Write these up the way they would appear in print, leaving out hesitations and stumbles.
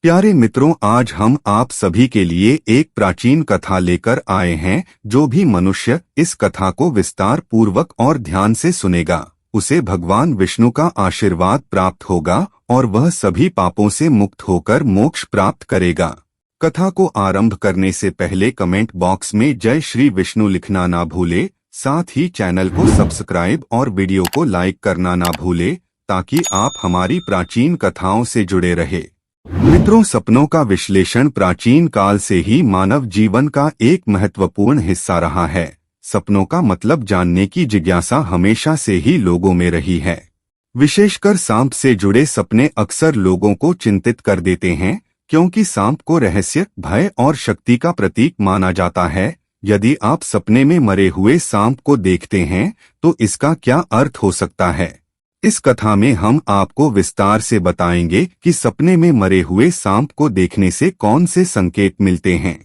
प्यारे मित्रों, आज हम आप सभी के लिए एक प्राचीन कथा लेकर आए हैं। जो भी मनुष्य इस कथा को विस्तार पूर्वक और ध्यान से सुनेगा उसे भगवान विष्णु का आशीर्वाद प्राप्त होगा और वह सभी पापों से मुक्त होकर मोक्ष प्राप्त करेगा। कथा को आरंभ करने से पहले कमेंट बॉक्स में जय श्री विष्णु लिखना ना भूले। साथ ही चैनल को सब्सक्राइब और वीडियो को लाइक करना ना भूले ताकि आप हमारी प्राचीन कथाओं से जुड़े रहे। मित्रों, सपनों का विश्लेषण प्राचीन काल से ही मानव जीवन का एक महत्वपूर्ण हिस्सा रहा है। सपनों का मतलब जानने की जिज्ञासा हमेशा से ही लोगों में रही है। विशेषकर सांप से जुड़े सपने अक्सर लोगों को चिंतित कर देते हैं, क्योंकि सांप को रहस्य, भय और शक्ति का प्रतीक माना जाता है। यदि आप सपने में मरे हुए सांप को देखते हैं तो इसका क्या अर्थ हो सकता है? इस कथा में हम आपको विस्तार से बताएंगे कि सपने में मरे हुए सांप को देखने से कौन से संकेत मिलते हैं।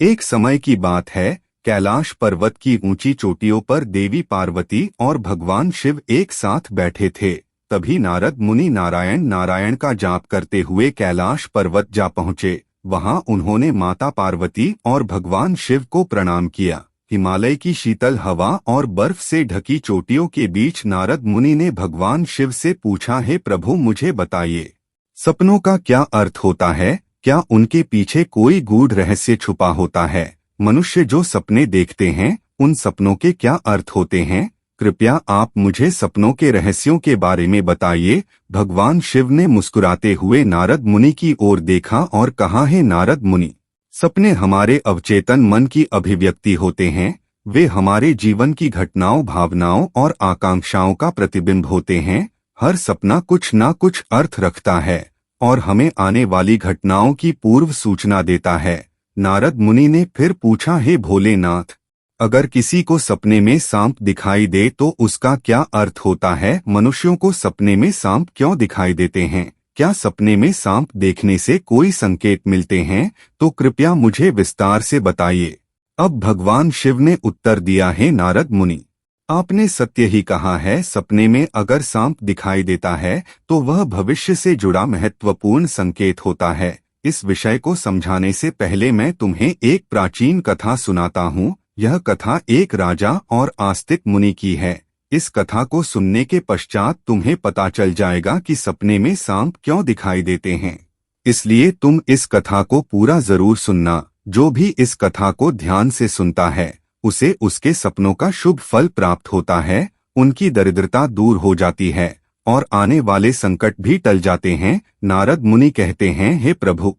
एक समय की बात है, कैलाश पर्वत की ऊंची चोटियों पर देवी पार्वती और भगवान शिव एक साथ बैठे थे। तभी नारद मुनि नारायण नारायण का जाप करते हुए कैलाश पर्वत जा पहुंचे। वहां उन्होंने माता पार्वती और भगवान शिव को प्रणाम किया। हिमालय की शीतल हवा और बर्फ से ढकी चोटियों के बीच नारद मुनि ने भगवान शिव से पूछा, हे प्रभु, मुझे बताइए, सपनों का क्या अर्थ होता है? क्या उनके पीछे कोई गूढ़ रहस्य छुपा होता है? मनुष्य जो सपने देखते हैं उन सपनों के क्या अर्थ होते हैं? कृपया आप मुझे सपनों के रहस्यों के बारे में बताइए। भगवान शिव ने मुस्कुराते हुए नारद मुनि की ओर देखा और कहा, हे नारद मुनि, सपने हमारे अवचेतन मन की अभिव्यक्ति होते हैं। वे हमारे जीवन की घटनाओं, भावनाओं और आकांक्षाओं का प्रतिबिंब होते हैं। हर सपना कुछ ना कुछ अर्थ रखता है और हमें आने वाली घटनाओं की पूर्व सूचना देता है। नारद मुनि ने फिर पूछा, हे भोलेनाथ, अगर किसी को सपने में सांप दिखाई दे तो उसका क्या अर्थ होता है? मनुष्यों को सपने में सांप क्यों दिखाई देते हैं? क्या सपने में सांप देखने से कोई संकेत मिलते हैं? तो कृपया मुझे विस्तार से बताइए। अब भगवान शिव ने उत्तर दिया, है नारद मुनि, आपने सत्य ही कहा है। सपने में अगर सांप दिखाई देता है तो वह भविष्य से जुड़ा महत्वपूर्ण संकेत होता है। इस विषय को समझाने से पहले मैं तुम्हें एक प्राचीन कथा सुनाता हूँ। यह कथा एक राजा और आस्तिक मुनि की है। इस कथा को सुनने के पश्चात तुम्हें पता चल जाएगा कि सपने में सांप क्यों दिखाई देते हैं। इसलिए तुम इस कथा को पूरा जरूर सुनना। जो भी इस कथा को ध्यान से सुनता है उसे उसके सपनों का शुभ फल प्राप्त होता है, उनकी दरिद्रता दूर हो जाती है और आने वाले संकट भी टल जाते हैं। नारद मुनि कहते हैं, हे प्रभु,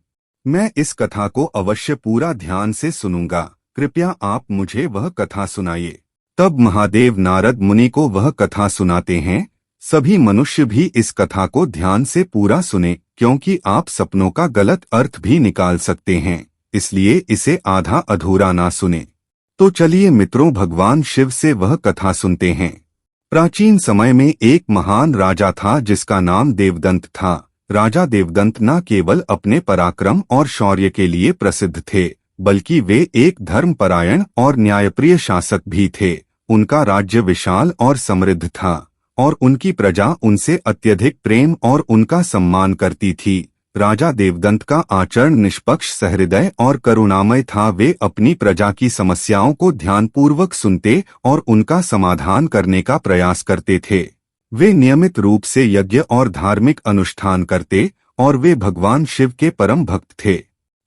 मैं इस कथा को अवश्य पूरा ध्यान से सुनूंगा। कृपया आप मुझे वह कथा सुनाइए। तब महादेव नारद मुनि को वह कथा सुनाते हैं। सभी मनुष्य भी इस कथा को ध्यान से पूरा सुने, क्योंकि आप सपनों का गलत अर्थ भी निकाल सकते हैं। इसलिए इसे आधा अधूरा ना सुने। तो चलिए मित्रों, भगवान शिव से वह कथा सुनते हैं। प्राचीन समय में एक महान राजा था जिसका नाम देवदंत था। राजा देवदंत न केवल अपने पराक्रम और शौर्य के लिए प्रसिद्ध थे, बल्कि वे एक धर्मपरायण और न्यायप्रिय शासक भी थे। उनका राज्य विशाल और समृद्ध था और उनकी प्रजा उनसे अत्यधिक प्रेम और उनका सम्मान करती थी। राजा देवदंत का आचरण निष्पक्ष, सहृदय और करुणामय था। वे अपनी प्रजा की समस्याओं को ध्यानपूर्वक सुनते और उनका समाधान करने का प्रयास करते थे। वे नियमित रूप से यज्ञ और धार्मिक अनुष्ठान करते और वे भगवान शिव के परम भक्त थे।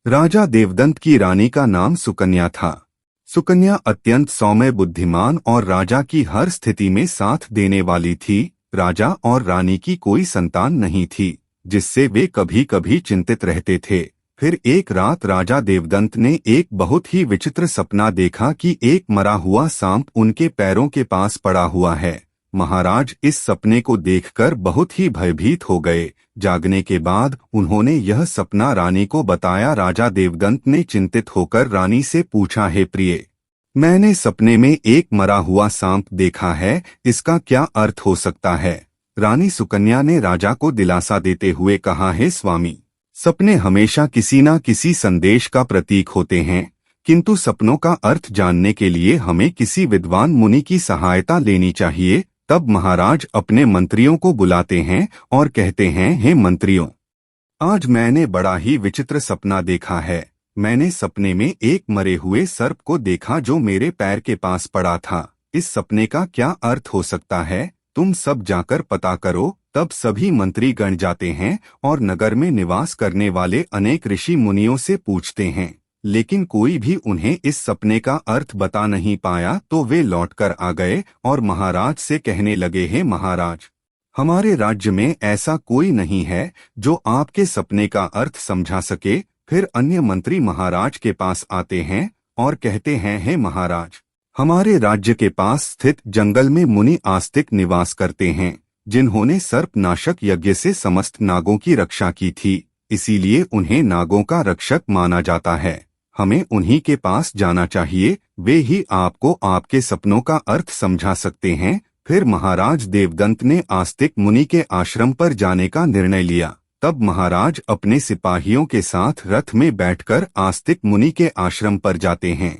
राजा देवदंत की रानी का नाम सुकन्या था। सुकन्या अत्यंत सौम्य, बुद्धिमान और राजा की हर स्थिति में साथ देने वाली थी। राजा और रानी की कोई संतान नहीं थी, जिससे वे कभी कभी चिंतित रहते थे। फिर एक रात राजा देवदंत ने एक बहुत ही विचित्र सपना देखा कि एक मरा हुआ सांप उनके पैरों के पास पड़ा हुआ है। महाराज इस सपने को देखकर बहुत ही भयभीत हो गए। जागने के बाद उन्होंने यह सपना रानी को बताया। राजा देवदंत ने चिंतित होकर रानी से पूछा, हे प्रिय, मैंने सपने में एक मरा हुआ सांप देखा है, इसका क्या अर्थ हो सकता है? रानी सुकन्या ने राजा को दिलासा देते हुए कहा, हे स्वामी, सपने हमेशा किसी न किसी संदेश का प्रतीक होते हैं, किंतु सपनों का अर्थ जानने के लिए हमें किसी विद्वान मुनि की सहायता लेनी चाहिए। तब महाराज अपने मंत्रियों को बुलाते हैं और कहते हैं, हे मंत्रियों, आज मैंने बड़ा ही विचित्र सपना देखा है। मैंने सपने में एक मरे हुए सर्प को देखा जो मेरे पैर के पास पड़ा था। इस सपने का क्या अर्थ हो सकता है? तुम सब जाकर पता करो। तब सभी मंत्री गण जाते हैं और नगर में निवास करने वाले अनेक ऋषि मुनियों से पूछते हैं, लेकिन कोई भी उन्हें इस सपने का अर्थ बता नहीं पाया। तो वे लौटकर आ गए और महाराज से कहने लगे, हे महाराज, हमारे राज्य में ऐसा कोई नहीं है जो आपके सपने का अर्थ समझा सके। फिर अन्य मंत्री महाराज के पास आते हैं और कहते हैं, हे महाराज, हमारे राज्य के पास स्थित जंगल में मुनि आस्तिक निवास करते हैं, जिन्होंने सर्पनाशक यज्ञ से समस्त नागों की रक्षा की थी, इसीलिए उन्हें नागों का रक्षक माना जाता है। हमें उन्हीं के पास जाना चाहिए, वे ही आपको आपके सपनों का अर्थ समझा सकते हैं। फिर महाराज देवदंत ने आस्तिक मुनि के आश्रम पर जाने का निर्णय लिया। तब महाराज अपने सिपाहियों के साथ रथ में बैठकर आस्तिक मुनि के आश्रम पर जाते हैं।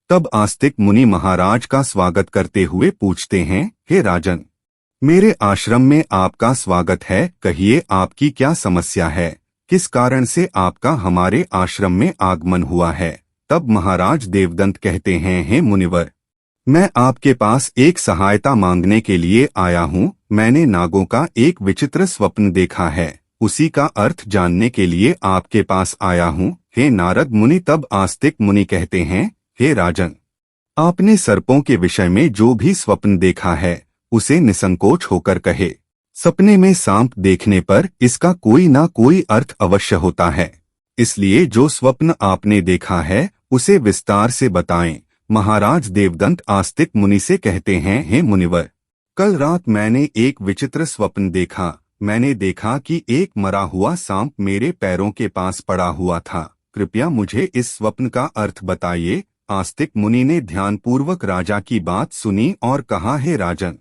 तब आस्तिक मुनि महाराज का स्वागत करते हुए पूछते हैं, हे राजन, मेरे आश्रम में आपका स्वागत है, कहिए आपकी क्या समस्या है, किस कारण से आपका हमारे आश्रम में आगमन हुआ है। तब महाराज देवदंत कहते हैं, हे मुनिवर, मैं आपके पास एक सहायता मांगने के लिए आया हूँ। मैंने नागों का एक विचित्र स्वप्न देखा है, उसी का अर्थ जानने के लिए आपके पास आया हूँ, हे नारद मुनि। तब आस्तिक मुनि कहते हैं, हे राजन, आपने सर्पों के विषय में जो भी स्वप्न देखा है उसे निसंकोच होकर कहे। सपने में सांप देखने पर इसका कोई ना कोई अर्थ अवश्य होता है, इसलिए जो स्वप्न आपने देखा है उसे विस्तार से बताएं। महाराज देवदंत आस्तिक मुनि से कहते हैं, हे मुनिवर, कल रात मैंने एक विचित्र स्वप्न देखा। मैंने देखा कि एक मरा हुआ सांप मेरे पैरों के पास पड़ा हुआ था। कृपया मुझे इस स्वप्न का अर्थ बताइए। आस्तिक मुनि ने ध्यानपूर्वक राजा की बात सुनी और कहा, हे राजन,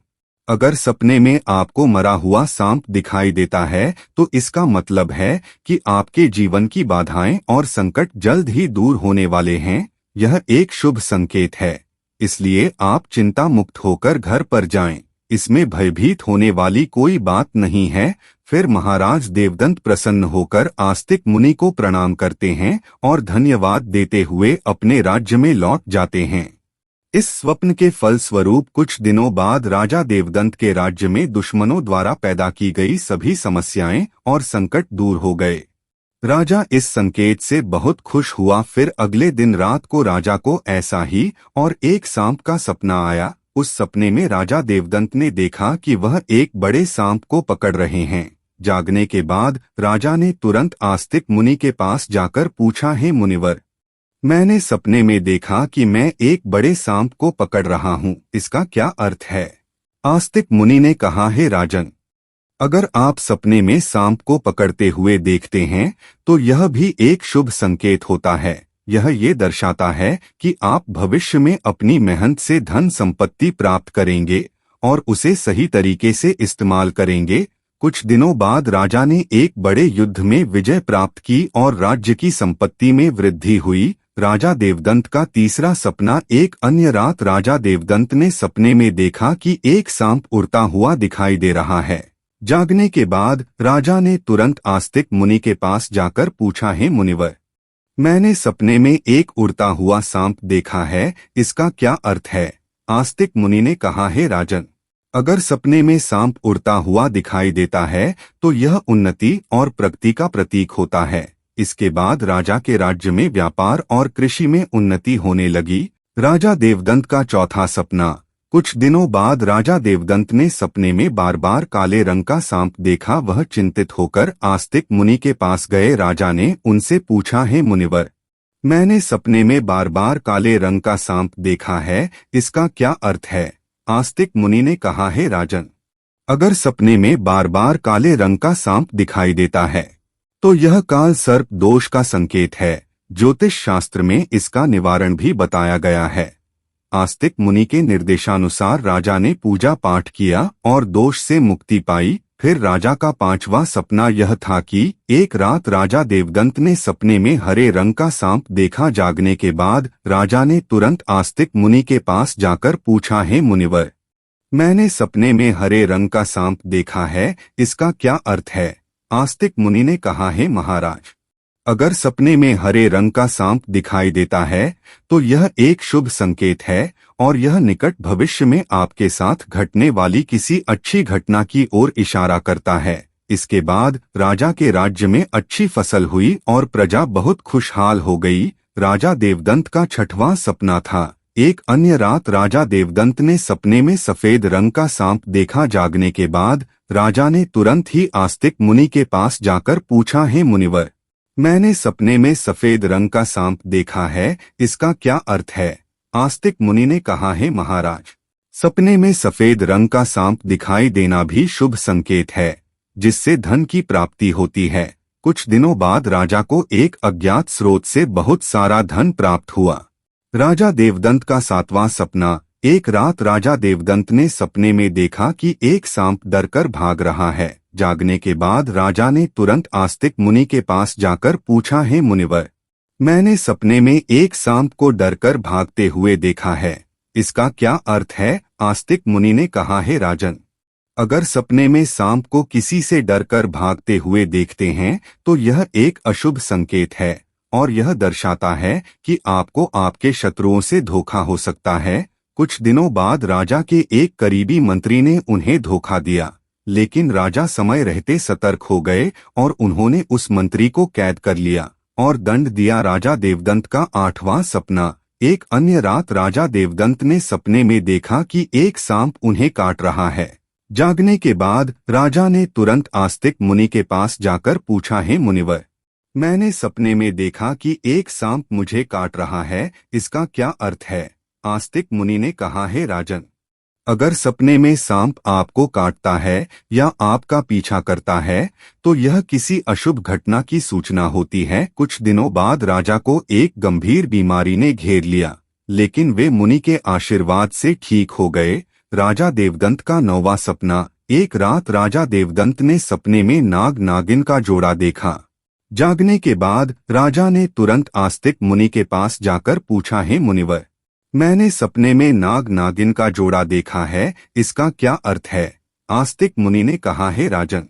अगर सपने में आपको मरा हुआ सांप दिखाई देता है तो इसका मतलब है कि आपके जीवन की बाधाएं और संकट जल्द ही दूर होने वाले हैं। यह एक शुभ संकेत है, इसलिए आप चिंता मुक्त होकर घर पर जाएं। इसमें भयभीत होने वाली कोई बात नहीं है। फिर महाराज देवदंत प्रसन्न होकर आस्तिक मुनि को प्रणाम करते हैं और धन्यवाद देते हुए अपने राज्य में लौट जाते हैं। इस स्वप्न के फलस्वरूप कुछ दिनों बाद राजा देवदंत के राज्य में दुश्मनों द्वारा पैदा की गई सभी समस्याएं और संकट दूर हो गए। राजा इस संकेत से बहुत खुश हुआ। फिर अगले दिन रात को राजा को ऐसा ही और एक सांप का सपना आया। उस सपने में राजा देवदंत ने देखा कि वह एक बड़े सांप को पकड़ रहे हैं। जागने के बाद राजा ने तुरंत आस्तिक मुनि के पास जाकर पूछा, हे मुनिवर, मैंने सपने में देखा कि मैं एक बड़े सांप को पकड़ रहा हूँ, इसका क्या अर्थ है? आस्तिक मुनि ने कहा, हे राजन, अगर आप सपने में सांप को पकड़ते हुए देखते हैं तो यह भी एक शुभ संकेत होता है। यह ये दर्शाता है कि आप भविष्य में अपनी मेहनत से धन संपत्ति प्राप्त करेंगे और उसे सही तरीके से इस्तेमाल करेंगे। कुछ दिनों बाद राजा ने एक बड़े युद्ध में विजय प्राप्त की और राज्य की संपत्ति में वृद्धि हुई। राजा देवदंत का तीसरा सपना। एक अन्य रात राजा देवदंत ने सपने में देखा कि एक सांप उड़ता हुआ दिखाई दे रहा है। जागने के बाद राजा ने तुरंत आस्तिक मुनि के पास जाकर पूछा, हे मुनिवर, मैंने सपने में एक उड़ता हुआ सांप देखा है, इसका क्या अर्थ है? आस्तिक मुनि ने कहा, हे राजन, अगर सपने में सांप उड़ता हुआ दिखाई देता है तो यह उन्नति और प्रगति का प्रतीक होता है। इसके बाद राजा के राज्य में व्यापार और कृषि में उन्नति होने लगी। राजा देवदंत का चौथा सपना। कुछ दिनों बाद राजा देवदंत ने सपने में बार बार काले रंग का सांप देखा। वह चिंतित होकर आस्तिक मुनि के पास गए। राजा ने उनसे पूछा, हे मुनिवर, मैंने सपने में बार बार काले रंग का सांप देखा है, इसका क्या अर्थ है? आस्तिक मुनि ने कहा, हे राजन, अगर सपने में बार बार काले रंग का सांप दिखाई देता है तो यह काल सर्प दोष का संकेत है। ज्योतिष शास्त्र में इसका निवारण भी बताया गया है। आस्तिक मुनि के निर्देशानुसार राजा ने पूजा पाठ किया और दोष से मुक्ति पाई। फिर राजा का पांचवा सपना यह था कि एक रात राजा देवदंत ने सपने में हरे रंग का सांप देखा। जागने के बाद राजा ने तुरंत आस्तिक मुनि के पास जाकर पूछा, हे मुनिवर, मैंने सपने में हरे रंग का सांप देखा है, इसका क्या अर्थ है? आस्तिक मुनि ने कहा, है महाराज, अगर सपने में हरे रंग का सांप दिखाई देता है तो यह एक शुभ संकेत है और यह निकट भविष्य में आपके साथ घटने वाली किसी अच्छी घटना की ओर इशारा करता है। इसके बाद राजा के राज्य में अच्छी फसल हुई और प्रजा बहुत खुशहाल हो गई। राजा देवदंत का छठवां सपना था। एक अन्य रात राजा देवदंत ने सपने में सफेद रंग का सांप देखा। जागने के बाद राजा ने तुरंत ही आस्तिक मुनि के पास जाकर पूछा, हे मुनिवर, मैंने सपने में सफेद रंग का सांप देखा है, इसका क्या अर्थ है? आस्तिक मुनि ने कहा, है महाराज, सपने में सफेद रंग का सांप दिखाई देना भी शुभ संकेत है, जिससे धन की प्राप्ति होती है। कुछ दिनों बाद राजा को एक अज्ञात स्रोत से बहुत सारा धन प्राप्त हुआ। राजा देवदंत का सातवां सपना। एक रात राजा देवदंत ने सपने में देखा कि एक सांप डरकर भाग रहा है। जागने के बाद राजा ने तुरंत आस्तिक मुनि के पास जाकर पूछा, है मुनिवर, मैंने सपने में एक सांप को डरकर भागते हुए देखा है, इसका क्या अर्थ है? आस्तिक मुनि ने कहा, है राजन, अगर सपने में सांप को किसी से डरकर भागते हुए देखते हैं तो यह एक अशुभ संकेत है और यह दर्शाता है कि आपको आपके शत्रुओं से धोखा हो सकता है। कुछ दिनों बाद राजा के एक करीबी मंत्री ने उन्हें धोखा दिया, लेकिन राजा समय रहते सतर्क हो गए और उन्होंने उस मंत्री को कैद कर लिया और दंड दिया। राजा देवदंत का आठवां सपना। एक अन्य रात राजा देवदंत ने सपने में देखा कि एक सांप उन्हें काट रहा है। जागने के बाद राजा ने तुरंत आस्तिक मुनि के पास जाकर पूछा, है मुनिवर, मैंने सपने में देखा कि एक सांप मुझे काट रहा है, इसका क्या अर्थ है? आस्तिक मुनि ने कहा, है राजन, अगर सपने में सांप आपको काटता है या आपका पीछा करता है तो यह किसी अशुभ घटना की सूचना होती है। कुछ दिनों बाद राजा को एक गंभीर बीमारी ने घेर लिया, लेकिन वे मुनि के आशीर्वाद से ठीक हो गए। राजा देवदंत का नौवां सपना। एक रात राजा देवदंत ने सपने में नाग नागिन का जोड़ा देखा। जागने के बाद राजा ने तुरंत आस्तिक मुनि के पास जाकर पूछा, है मुनिवर, मैंने सपने में नाग नागिन का जोड़ा देखा है, इसका क्या अर्थ है? आस्तिक मुनि ने कहा, है राजन,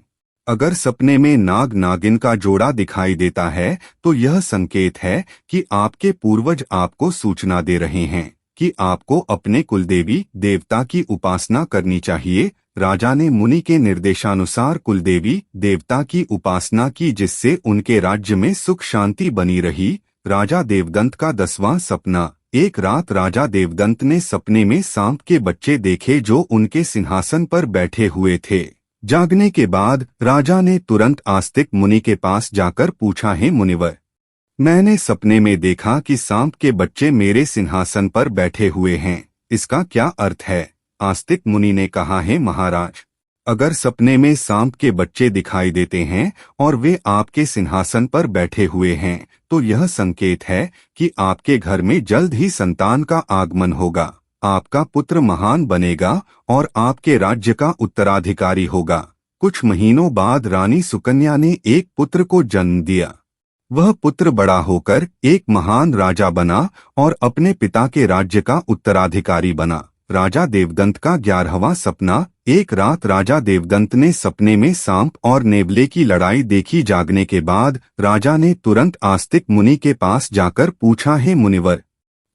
अगर सपने में नाग नागिन का जोड़ा दिखाई देता है तो यह संकेत है कि आपके पूर्वज आपको सूचना दे रहे हैं कि आपको अपने कुलदेवी देवता की उपासना करनी चाहिए। राजा ने मुनि के निर्देशानुसार कुलदेवी देवता की उपासना की, जिससे उनके राज्य में सुख शांति बनी रही। राजा देवदंत का 10वां सपना। एक रात राजा देवदंत ने सपने में सांप के बच्चे देखे जो उनके सिंहासन पर बैठे हुए थे। जागने के बाद राजा ने तुरंत आस्तिक मुनि के पास जाकर पूछा, है मुनिवर, मैंने सपने में देखा कि सांप के बच्चे मेरे सिंहासन पर बैठे हुए हैं, इसका क्या अर्थ है? आस्तिक मुनि ने कहा, है महाराज, अगर सपने में सांप के बच्चे दिखाई देते हैं और वे आपके सिंहासन पर बैठे हुए हैं तो यह संकेत है कि आपके घर में जल्द ही संतान का आगमन होगा, आपका पुत्र महान बनेगा और आपके राज्य का उत्तराधिकारी होगा। कुछ महीनों बाद रानी सुकन्या ने एक पुत्र को जन्म दिया। वह पुत्र बड़ा होकर एक महान राजा बना और अपने पिता के राज्य का उत्तराधिकारी बना। राजा देवदंत का 11वां सपना। एक रात राजा देवदंत ने सपने में सांप और नेवले की लड़ाई देखी। जागने के बाद राजा ने तुरंत आस्तिक मुनि के पास जाकर पूछा, है मुनिवर,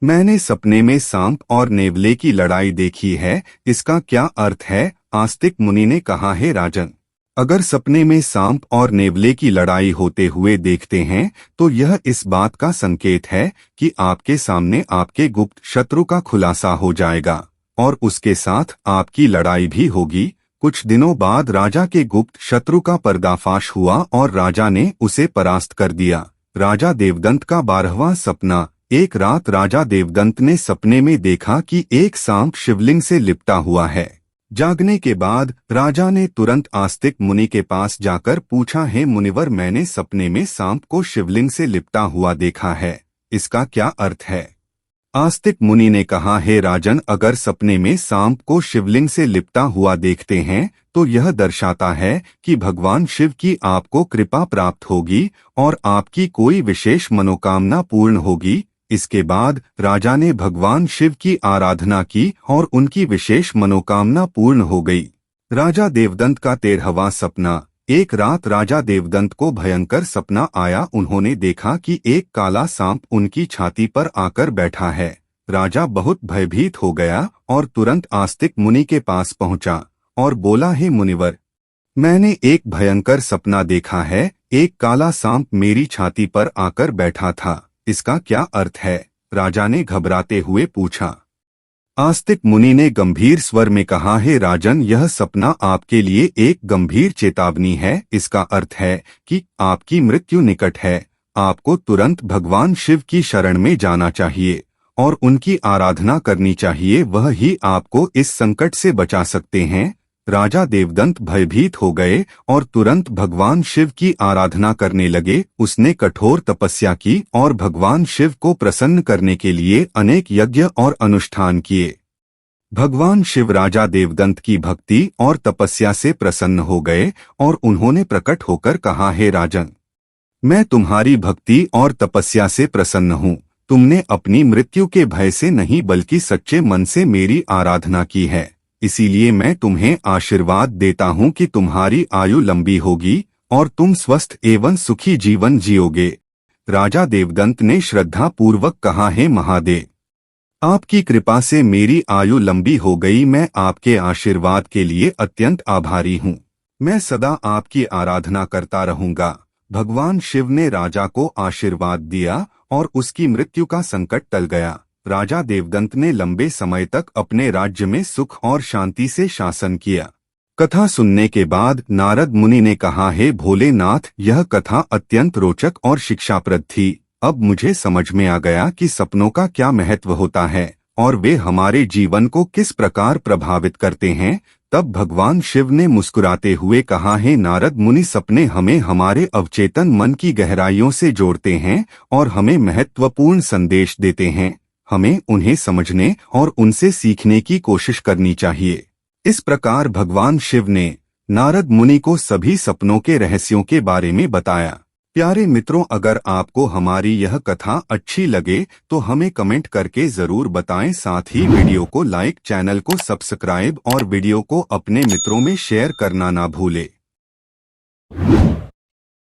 मैंने सपने में सांप और नेवले की लड़ाई देखी है, इसका क्या अर्थ है? आस्तिक मुनि ने कहा, है राजन, अगर सपने में सांप और नेवले की लड़ाई होते हुए देखते हैं तो यह इस बात का संकेत है कि आपके सामने आपके गुप्त शत्रु का खुलासा हो जाएगा और उसके साथ आपकी लड़ाई भी होगी। कुछ दिनों बाद राजा के गुप्त शत्रु का पर्दाफाश हुआ और राजा ने उसे परास्त कर दिया। राजा देवदंत का 12वां सपना। एक रात राजा देवदंत ने सपने में देखा कि एक सांप शिवलिंग से लिपटा हुआ है। जागने के बाद राजा ने तुरंत आस्तिक मुनि के पास जाकर पूछा, है मुनिवर, मैंने सपने में सांप को शिवलिंग से लिपटा हुआ देखा है, इसका क्या अर्थ है? आस्तिक मुनि ने कहा, हे राजन, अगर सपने में सांप को शिवलिंग से लिपटा हुआ देखते हैं तो यह दर्शाता है कि भगवान शिव की आपको कृपा प्राप्त होगी और आपकी कोई विशेष मनोकामना पूर्ण होगी। इसके बाद राजा ने भगवान शिव की आराधना की और उनकी विशेष मनोकामना पूर्ण हो गई। राजा देवदंत का 13वां सपना। एक रात राजा देवदंत को भयंकर सपना आया। उन्होंने देखा कि एक काला सांप उनकी छाती पर आकर बैठा है। राजा बहुत भयभीत हो गया और तुरंत आस्तिक मुनि के पास पहुंचा और बोला, हे मुनिवर, मैंने एक भयंकर सपना देखा है। एक काला सांप मेरी छाती पर आकर बैठा था। इसका क्या अर्थ है? राजा ने घबराते हुए पूछा। आस्तिक मुनि ने गंभीर स्वर में कहा, हे राजन, यह सपना आपके लिए एक गंभीर चेतावनी है। इसका अर्थ है कि आपकी मृत्यु निकट है। आपको तुरंत भगवान शिव की शरण में जाना चाहिए और उनकी आराधना करनी चाहिए। वह ही आपको इस संकट से बचा सकते हैं। राजा देवदंत भयभीत हो गए और तुरंत भगवान शिव की आराधना करने लगे। उसने कठोर तपस्या की और भगवान शिव को प्रसन्न करने के लिए अनेक यज्ञ और अनुष्ठान किए। भगवान शिव राजा देवदंत की भक्ति और तपस्या से प्रसन्न हो गए और उन्होंने प्रकट होकर कहा, हे राजन, मैं तुम्हारी भक्ति और तपस्या से प्रसन्न हूँ। तुमने अपनी मृत्यु के भय से नहीं बल्कि सच्चे मन से मेरी आराधना की है। इसीलिए मैं तुम्हें आशीर्वाद देता हूँ कि तुम्हारी आयु लंबी होगी और तुम स्वस्थ एवं सुखी जीवन जियोगे। राजा देवदंत ने श्रद्धा पूर्वक कहा, हे महादेव, आपकी कृपा से मेरी आयु लंबी हो गई। मैं आपके आशीर्वाद के लिए अत्यंत आभारी हूँ। मैं सदा आपकी आराधना करता रहूंगा। भगवान शिव ने राजा को आशीर्वाद दिया और उसकी मृत्यु का संकट टल गया। राजा देवदंत ने लंबे समय तक अपने राज्य में सुख और शांति से शासन किया। कथा सुनने के बाद नारद मुनि ने कहा, हे भोलेनाथ, यह कथा अत्यंत रोचक और शिक्षाप्रद थी। अब मुझे समझ में आ गया कि सपनों का क्या महत्व होता है और वे हमारे जीवन को किस प्रकार प्रभावित करते हैं। तब भगवान शिव ने मुस्कुराते हुए कहा, हे नारद मुनि, सपने हमें हमारे अवचेतन मन की गहराइयों से जोड़ते हैं और हमें महत्वपूर्ण संदेश देते हैं। हमें उन्हें समझने और उनसे सीखने की कोशिश करनी चाहिए। इस प्रकार भगवान शिव ने नारद मुनि को सभी सपनों के रहस्यों के बारे में बताया। प्यारे मित्रों, अगर आपको हमारी यह कथा अच्छी लगे तो हमें कमेंट करके जरूर बताएं। साथ ही वीडियो को लाइक, चैनल को सब्सक्राइब और वीडियो को अपने मित्रों में शेयर करना ना भूलें।